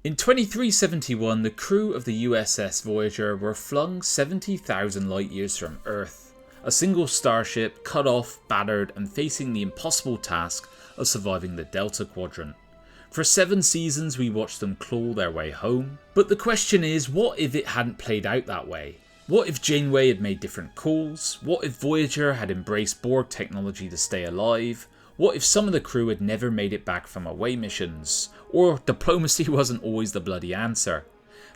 In 2371, the crew of the U.S.S. Voyager were flung 70,000 light years from Earth. A single starship, cut off, battered, and facing the impossible task of surviving the Delta Quadrant. For 7 seasons we watched them claw their way home. But the question is, what if it hadn't played out that way? What if Janeway had made different calls? What if Voyager had embraced Borg technology to stay alive? What if some of the crew had never made it back from away missions? Or diplomacy wasn't always the bloody answer?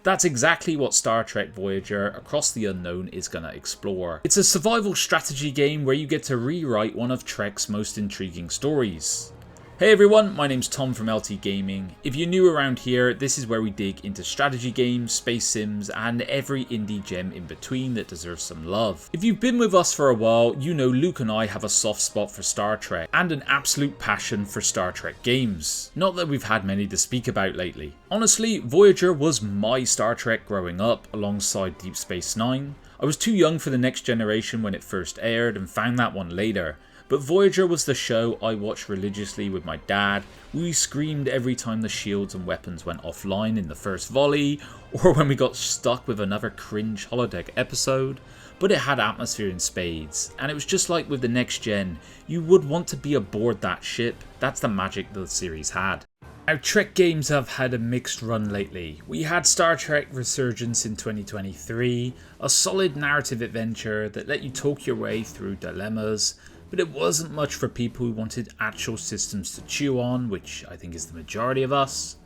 That's exactly what Star Trek Voyager Across the Unknown is going to explore. It's a survival strategy game where you get to rewrite one of Trek's most intriguing stories. Hey everyone, my name's Tom from LT Gaming. If you're new around here, this is where we dig into strategy games, space sims, and every indie gem in between that deserves some love. If you've been with us for a while, you know Luke and I have a soft spot for Star Trek, and an absolute passion for Star Trek games. Not that we've had many to speak about lately. Honestly, Voyager was my Star Trek growing up, alongside Deep Space Nine. I was too young for the Next Generation when it first aired, and found that one later. But Voyager was the show I watched religiously with my dad. We screamed every time the shields and weapons went offline in the first volley, or when we got stuck with another cringe holodeck episode. But it had atmosphere in spades, and it was just like with the Next Gen, you would want to be aboard that ship. That's the magic the series had. Now, Trek games have had a mixed run lately. We had Star Trek Resurgence in 2023, a solid narrative adventure that let you talk your way through dilemmas, but it wasn't much for people who wanted actual systems to chew on, which I think is the majority of us.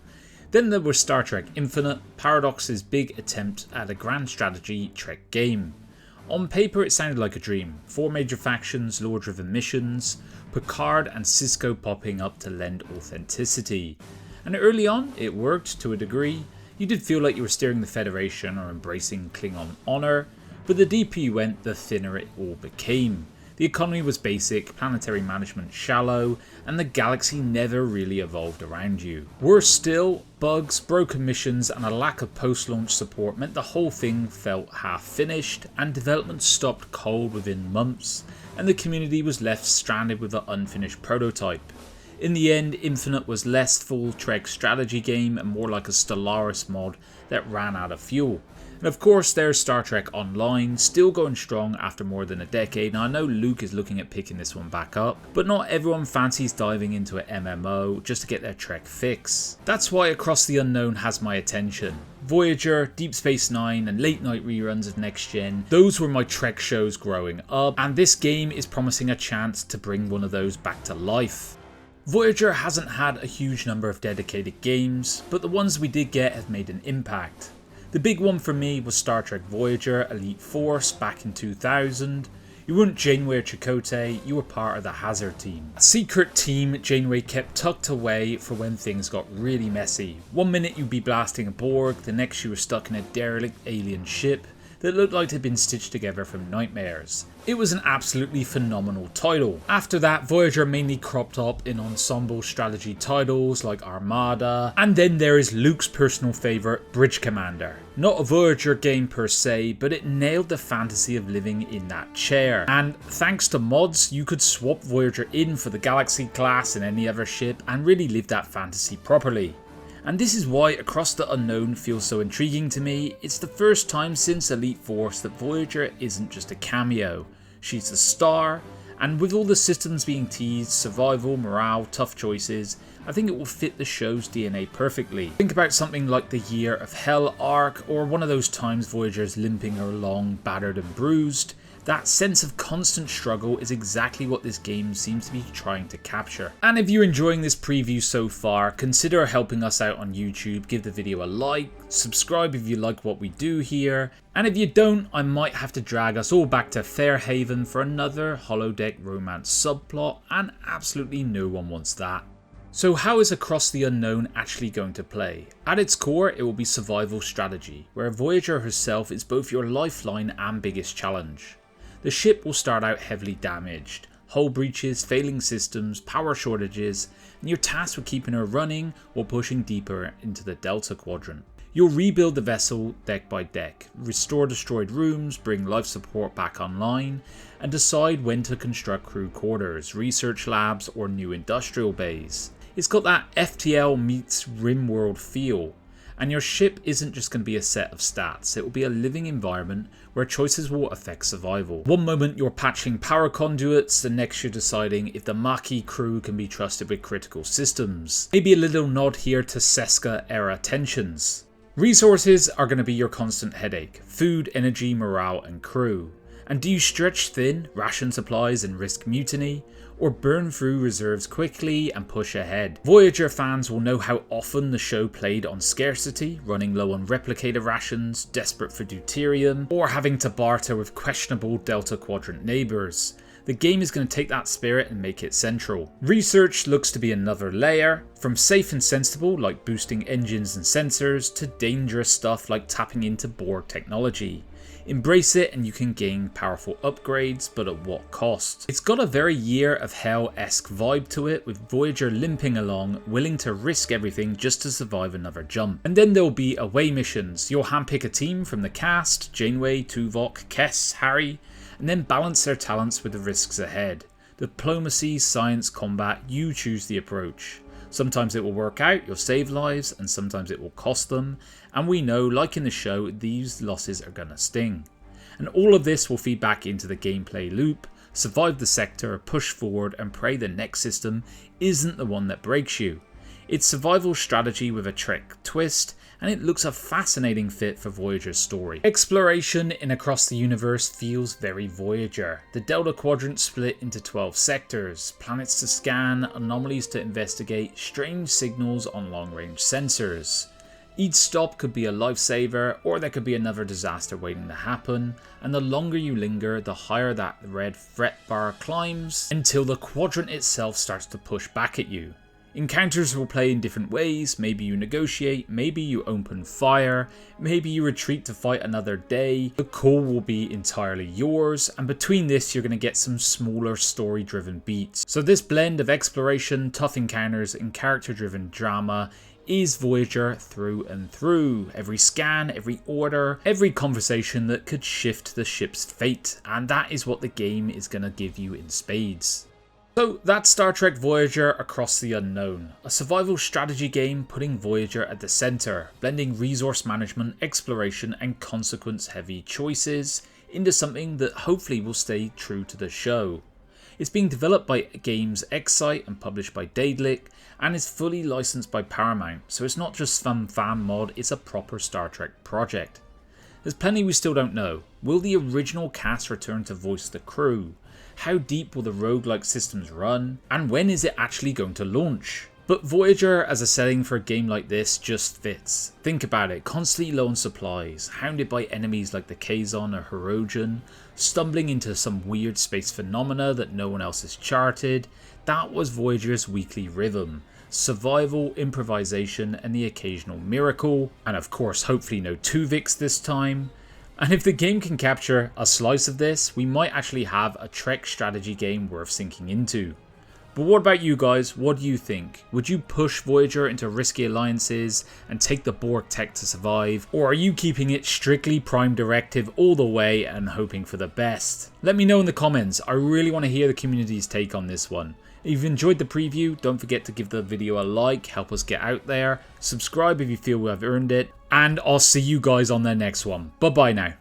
Then there was Star Trek Infinite, Paradox's big attempt at a grand strategy Trek game. On paper it sounded like a dream, 4 major factions, lore-driven missions, Picard and Sisko popping up to lend authenticity. And early on it worked to a degree. You did feel like you were steering the Federation or embracing Klingon honour, but the deeper you went, the thinner it all became. The economy was basic, planetary management shallow, and the galaxy never really evolved around you. Worse still, bugs, broken missions, and a lack of post-launch support meant the whole thing felt half-finished, and development stopped cold within months, and the community was left stranded with an unfinished prototype. In the end, Infinite was less full Trek strategy game and more like a Stellaris mod that ran out of fuel. And of course there's Star Trek Online, still going strong after more than a decade. Now I know Luke is looking at picking this one back up, but not everyone fancies diving into an MMO just to get their Trek fix. That's why Across the Unknown has my attention. Voyager, Deep Space Nine, and late night reruns of Next Gen, those were my Trek shows growing up, and this game is promising a chance to bring one of those back to life. Voyager hasn't had a huge number of dedicated games, but the ones we did get have made an impact. The big one for me was Star Trek Voyager Elite Force back in 2000. You weren't Janeway or Chakotay, you were part of the Hazard team. A secret team Janeway kept tucked away for when things got really messy. One minute you'd be blasting a Borg, the next you were stuck in a derelict alien ship that looked like it had been stitched together from nightmares. It was an absolutely phenomenal title. After that, Voyager mainly cropped up in ensemble strategy titles like Armada, and then there is Luke's personal favourite, Bridge Commander. Not a Voyager game per se, but it nailed the fantasy of living in that chair. And thanks to mods, you could swap Voyager in for the Galaxy class and any other ship and really live that fantasy properly. And this is why Across the Unknown feels so intriguing to me. It's the first time since Elite Force that Voyager isn't just a cameo. She's the star, and with all the systems being teased, survival, morale, tough choices, I think it will fit the show's DNA perfectly. Think about something like the Year of Hell arc, or one of those times Voyager's limping along, battered and bruised. That sense of constant struggle is exactly what this game seems to be trying to capture. And if you're enjoying this preview so far, consider helping us out on YouTube, give the video a like, subscribe if you like what we do here, and if you don't, I might have to drag us all back to Fairhaven for another holodeck romance subplot, and absolutely no one wants that. So how is Across the Unknown actually going to play? At its core, it will be survival strategy, where Voyager herself is both your lifeline and biggest challenge. The ship will start out heavily damaged, hull breaches, failing systems, power shortages, and you're tasked with keeping her running while pushing deeper into the Delta Quadrant. You'll rebuild the vessel deck by deck, restore destroyed rooms, bring life support back online, and decide when to construct crew quarters, research labs, or new industrial bays. It's got that FTL meets RimWorld feel, And your ship isn't just going to be a set of stats, it will be a living environment where choices will affect survival. One moment you're patching power conduits, the next you're deciding if the Maquis crew can be trusted with critical systems. Maybe a little nod here to Seska era tensions. Resources are going to be your constant headache: food, energy, morale and crew. And do you stretch thin, ration supplies and risk mutiny? Or burn through reserves quickly and push ahead? Voyager fans will know how often the show played on scarcity, running low on replicator rations, desperate for deuterium, or having to barter with questionable Delta Quadrant neighbours. The game is going to take that spirit and make it central. Research looks to be another layer, from safe and sensible like boosting engines and sensors, to dangerous stuff like tapping into Borg technology. Embrace it and you can gain powerful upgrades, but at what cost? It's got a very Year of Hell-esque vibe to it, with Voyager limping along, willing to risk everything just to survive another jump. And then there'll be away missions. You'll handpick a team from the cast: Janeway, Tuvok, Kes, Harry, and then balance their talents with the risks ahead. Diplomacy, science, combat, you choose the approach. Sometimes it will work out, you'll save lives, and sometimes it will cost them, and we know, like in the show, these losses are gonna sting. And all of this will feed back into the gameplay loop: survive the sector, push forward, and pray the next system isn't the one that breaks you. It's survival strategy with a Trek twist, and it looks a fascinating fit for Voyager's story. Exploration in across the universe feels very Voyager. The Delta Quadrant split into 12 sectors, planets to scan, anomalies to investigate, strange signals on long-range sensors. Each stop could be a lifesaver, or there could be another disaster waiting to happen, and the longer you linger, the higher that red threat bar climbs, until the quadrant itself starts to push back at you. Encounters will play in different ways. Maybe you negotiate, maybe you open fire, maybe you retreat to fight another day. The call will be entirely yours, and between this you're going to get some smaller story driven beats. So this blend of exploration, tough encounters and character driven drama is Voyager through and through. Every scan, every order, every conversation that could shift the ship's fate, and that is what the game is going to give you in spades. So that's Star Trek Voyager Across the Unknown, a survival strategy game putting Voyager at the centre, blending resource management, exploration and consequence heavy choices into something that hopefully will stay true to the show. It's being developed by Games Excite and published by Daedalic, and is fully licensed by Paramount, so it's not just some fan mod, it's a proper Star Trek project. There's plenty we still don't know. Will the original cast return to voice the crew? How deep will the roguelike systems run? And when is it actually going to launch? But Voyager as a setting for a game like this just fits. Think about it, constantly low on supplies, hounded by enemies like the Kazon or Hirogen, stumbling into some weird space phenomena that no one else has charted. That was Voyager's weekly rhythm. Survival, improvisation and the occasional miracle. And of course hopefully no Tuviks this time. And if the game can capture a slice of this, we might actually have a Trek strategy game worth sinking into. But what about you guys? What do you think? Would you push Voyager into risky alliances and take the Borg tech to survive? Or are you keeping it strictly Prime Directive all the way and hoping for the best? Let me know in the comments. I really want to hear the community's take on this one. If you've enjoyed the preview, don't forget to give the video a like, help us get out there. Subscribe if you feel we have earned it. And I'll see you guys on the next one. Bye bye now.